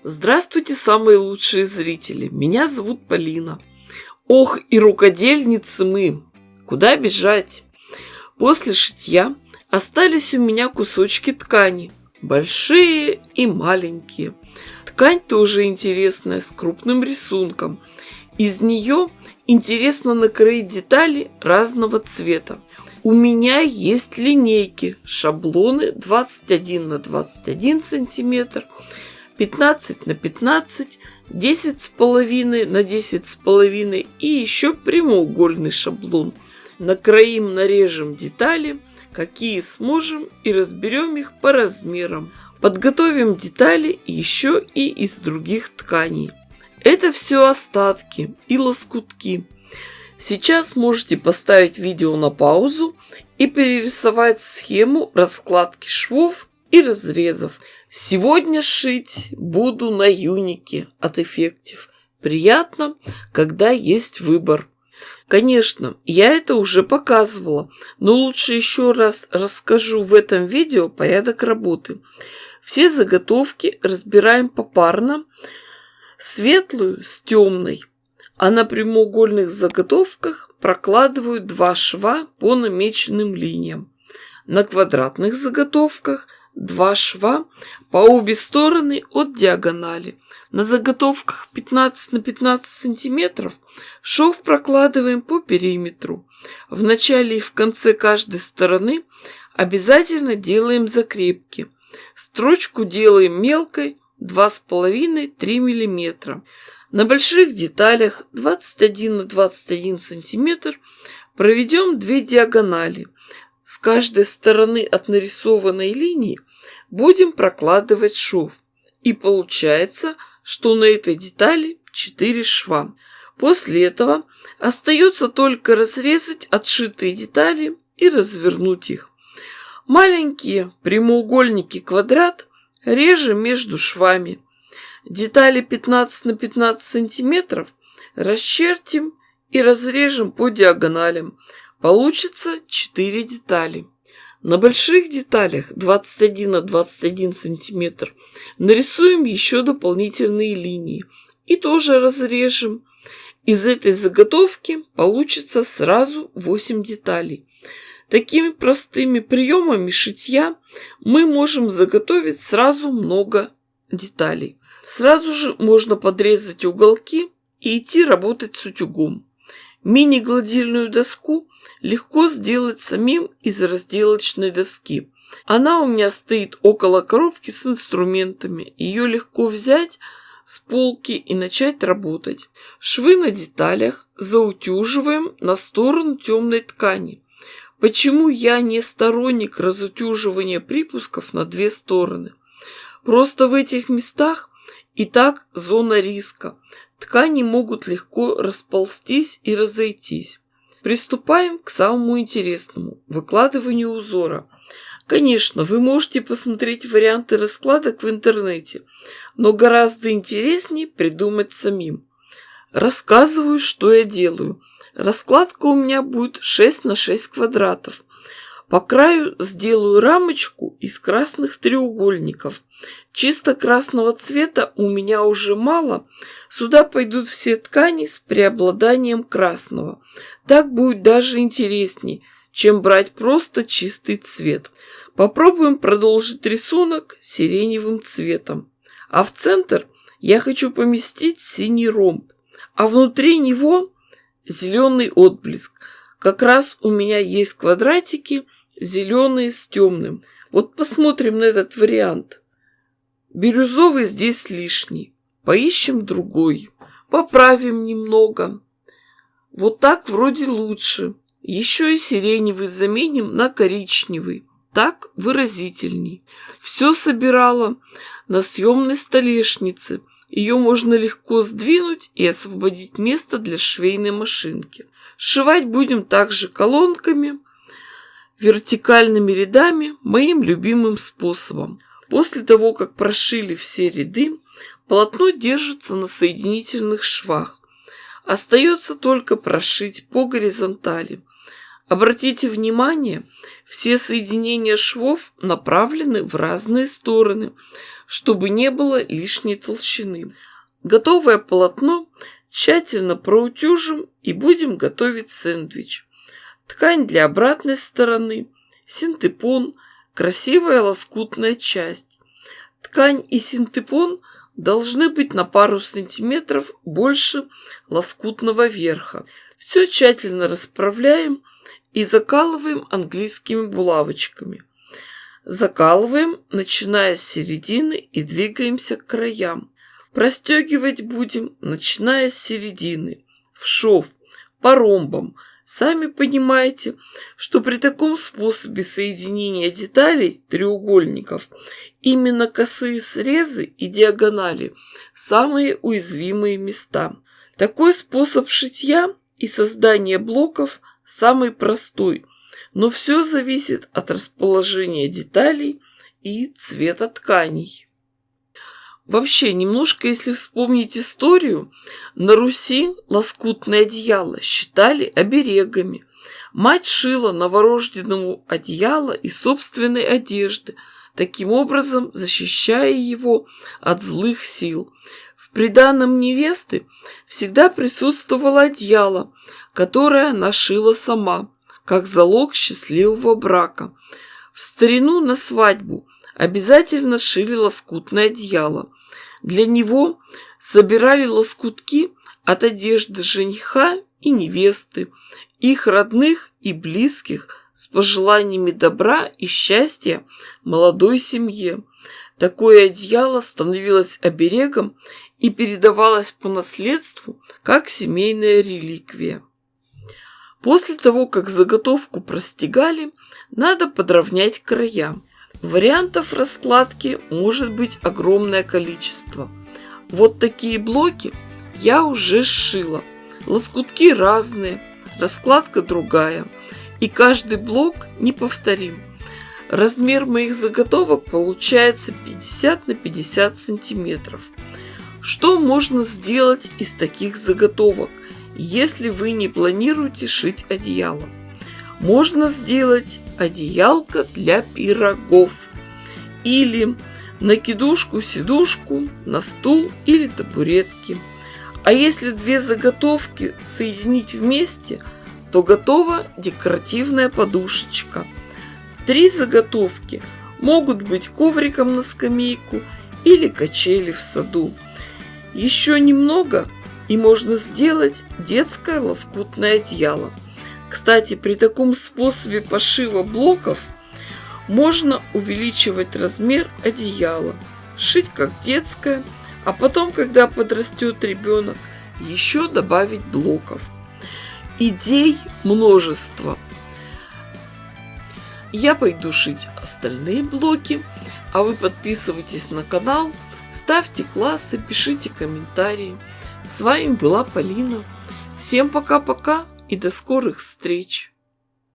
Здравствуйте, самые лучшие зрители! Меня зовут Полина. Ох, и рукодельницы мы! Куда бежать? После шитья остались у меня кусочки ткани, большие и маленькие. Ткань тоже интересная, с крупным рисунком. Из нее интересно накроить детали разного цвета. У меня есть линейки, шаблоны 21 на 21 сантиметр, 15 на 15, 10,5 на 10,5 и еще прямоугольный шаблон. Накроим, нарежем детали, какие сможем, и разберем их по размерам. Подготовим детали еще и из других тканей. Это все остатки и лоскутки. Сейчас можете поставить видео на паузу и перерисовать схему раскладки швов и разрезов. Сегодня шить буду на юнике от Effective. Приятно, когда есть выбор. Конечно, я это уже показывала, но лучше еще раз расскажу в этом видео порядок работы. Все заготовки разбираем попарно, светлую с темной. А на прямоугольных заготовках прокладываю 2 шва по намеченным линиям. На квадратных заготовках 2 шва по обе стороны от диагонали. На заготовках 15 на 15 сантиметров шов прокладываем по периметру. В начале и в конце каждой стороны обязательно делаем закрепки. Строчку делаем мелкой 2,5-3 мм. На больших деталях 21 на 21 сантиметр проведем 2 диагонали. С каждой стороны от нарисованной линии будем прокладывать шов. И получается, что на этой детали 4 шва. После этого остается только разрезать отшитые детали и развернуть их. Маленькие прямоугольники квадрат режем между швами. Детали 15 на 15 сантиметров расчертим и разрежем по диагоналям. Получится 4 детали. На больших деталях 21 на 21 сантиметр нарисуем еще дополнительные линии и тоже разрежем. Из этой заготовки получится сразу 8 деталей. Такими простыми приемами шитья мы можем заготовить сразу много деталей. Сразу же можно подрезать уголки и идти работать с утюгом. Мини-гладильную доску легко сделать самим из разделочной доски. Она у меня стоит около коробки с инструментами. Ее легко взять с полки и начать работать. Швы на деталях заутюживаем на сторону темной ткани. Почему я не сторонник разутюживания припусков на 2 стороны? Просто в этих местах и так зона риска. Ткани могут легко расползтись и разойтись. Приступаем к самому интересному – выкладыванию узора. Конечно, вы можете посмотреть варианты раскладок в интернете, но гораздо интереснее придумать самим. Рассказываю, что я делаю. Раскладка у меня будет 6 на 6 квадратов. По краю сделаю рамочку из красных треугольников. Чисто красного цвета у меня уже мало. Сюда пойдут все ткани с преобладанием красного. Так будет даже интересней, чем брать просто чистый цвет. Попробуем продолжить рисунок сиреневым цветом. А в центр я хочу поместить синий ромб, а внутри него зеленый отблеск. Как раз у меня есть квадратики зеленые с темным. Вот посмотрим на этот вариант. Бирюзовый здесь лишний. Поищем другой. Поправим немного. Вот так вроде лучше. Еще и сиреневый заменим на коричневый. Так выразительней. Все собирала на съемной столешнице. Ее можно легко сдвинуть и освободить место для швейной машинки. Сшивать будем также колонками, вертикальными рядами, моим любимым способом. После того, как прошили все ряды, полотно держится на соединительных швах. Остается только прошить по горизонтали. Обратите внимание, все соединения швов направлены в разные стороны, чтобы не было лишней толщины. Готовое полотно тщательно проутюжим и будем готовить сэндвич. Ткань для обратной стороны, синтепон, красивая лоскутная часть. Ткань и синтепон должны быть на пару сантиметров больше лоскутного верха. Все тщательно расправляем и закалываем английскими булавочками. Закалываем, начиная с середины, и двигаемся к краям. Простегивать будем, начиная с середины, в шов, по ромбам. Сами понимаете, что при таком способе соединения деталей треугольников именно косые срезы и диагонали – самые уязвимые места. Такой способ шитья и создания блоков самый простой, но все зависит от расположения деталей и цвета тканей. Вообще, немножко, если вспомнить историю, на Руси лоскутное одеяло считали оберегами. Мать шила новорожденному одеяло из собственной одежды, таким образом защищая его от злых сил. В приданом невесты всегда присутствовало одеяло, которое она шила сама, как залог счастливого брака. В старину на свадьбу обязательно шили лоскутное одеяло. Для него собирали лоскутки от одежды жениха и невесты, их родных и близких с пожеланиями добра и счастья молодой семье. Такое одеяло становилось оберегом и передавалось по наследству как семейная реликвия. После того, как заготовку простегали, надо подровнять края. Вариантов раскладки может быть огромное количество. Вот такие блоки я уже сшила. Лоскутки разные, раскладка другая. И каждый блок неповторим. Размер моих заготовок получается 50 на 50 сантиметров. Что можно сделать из таких заготовок, если вы не планируете шить одеяло? Можно сделать одеялко для пирогов или накидушку-сидушку на стул или табуретки. А если две заготовки соединить вместе, то готова декоративная подушечка. 3 заготовки могут быть ковриком на скамейку или качели в саду. Еще немного, и можно сделать детское лоскутное одеяло. Кстати, при таком способе пошива блоков можно увеличивать размер одеяла, шить как детское, а потом, когда подрастет ребенок, еще добавить блоков. Идей множество. Я пойду шить остальные блоки, а вы подписывайтесь на канал, ставьте классы, пишите комментарии. С вами была Полина. Всем пока-пока и до скорых встреч!